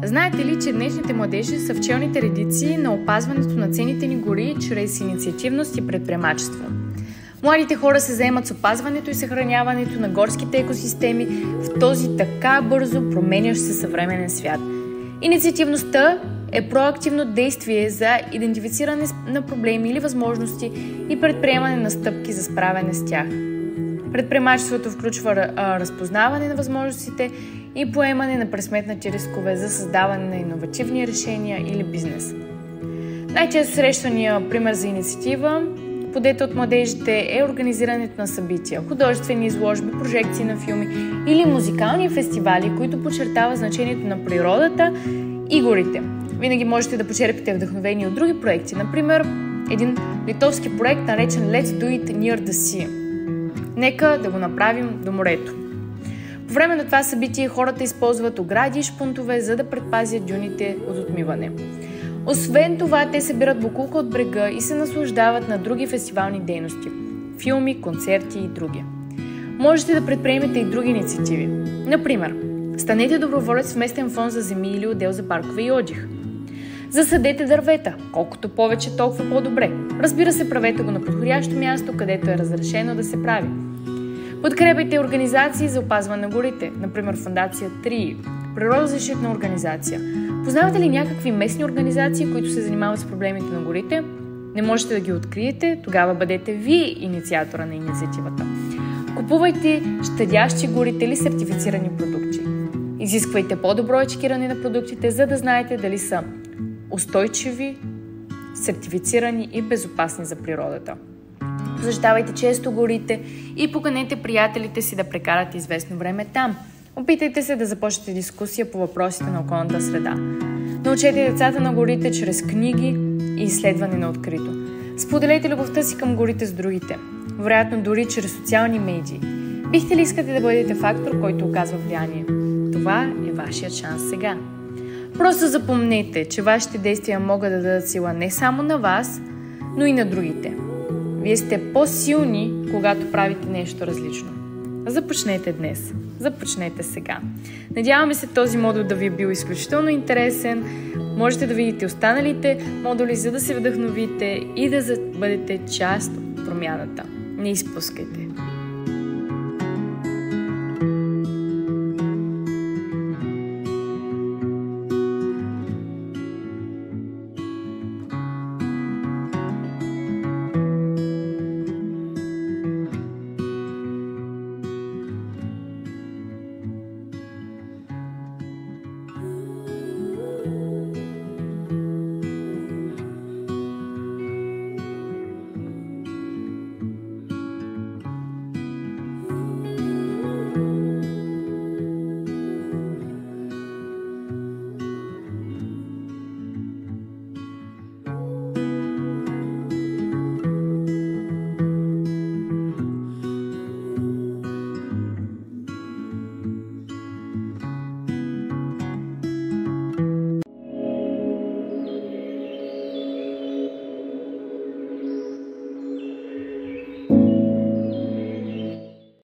Знаете ли, че днешните младежи са в челните редици на опазването на ценните ни гори чрез инициативност и предприемачество? Младите хора се заемат с опазването и съхраняването на горските екосистеми в този така бързо променящ се съвременен свят. Инициативността е проактивно действие за идентифициране на проблеми или възможности и предприемане на стъпки за справяне с тях. Предприемачеството включва разпознаване на възможностите и поемане на пресметнати рискове за създаване на иновативни решения или бизнес. Най-често срещания пример за инициатива, подета от младежите, е организирането на събития, художествени изложби, прожекции на филми или музикални фестивали, които подчертават значението на природата и горите. Винаги можете да почерпите вдъхновение от други проекти, например един литовски проект, наречен Let's Do It Near the Sea. Нека да го направим до морето. По време на това събитие хората използват огради и шпунтове, за да предпазят дюните от отмиване. Освен това, те събират боклука от брега и се наслаждават на други фестивални дейности – филми, концерти и други. Можете да предприемете и други инициативи. Например, станете доброволец в местен фонд за земи или отдел за паркове и отдих. Засадете дървета, колкото повече, толкова по-добре. Разбира се, правете го на подходящо място, където е разрешено да се прави. Подкрепяйте организации за опазване на горите, например Фондация ТРИ, природозащитна организация. Познавате ли някакви местни организации, които се занимават с проблемите на горите? Не можете да ги откриете, тогава бъдете вие инициатора на инициативата. Купувайте щадящи горите или сертифицирани продукти. Изисквайте по-добро етикетиране на продуктите, за да знаете дали са устойчиви, сертифицирани и безопасни за природата. Посещавайте често горите и поканете приятелите си да прекарат известно време там. Опитайте се да започнете дискусия по въпросите на околната среда. Научете децата на горите чрез книги и изследване на открито. Споделете любовта си към горите с другите, вероятно дори чрез социални медии. Бихте ли искате да бъдете фактор, който оказва влияние? Това е вашият шанс сега. Просто запомнете, че вашите действия могат да дадат сила не само на вас, но и на другите. Вие сте по-силни, когато правите нещо различно. Започнете днес. Започнете сега. Надяваме се този модул да ви е бил изключително интересен. Можете да видите останалите модули, за да се вдъхновите и да бъдете част от промяната. Не изпускайте.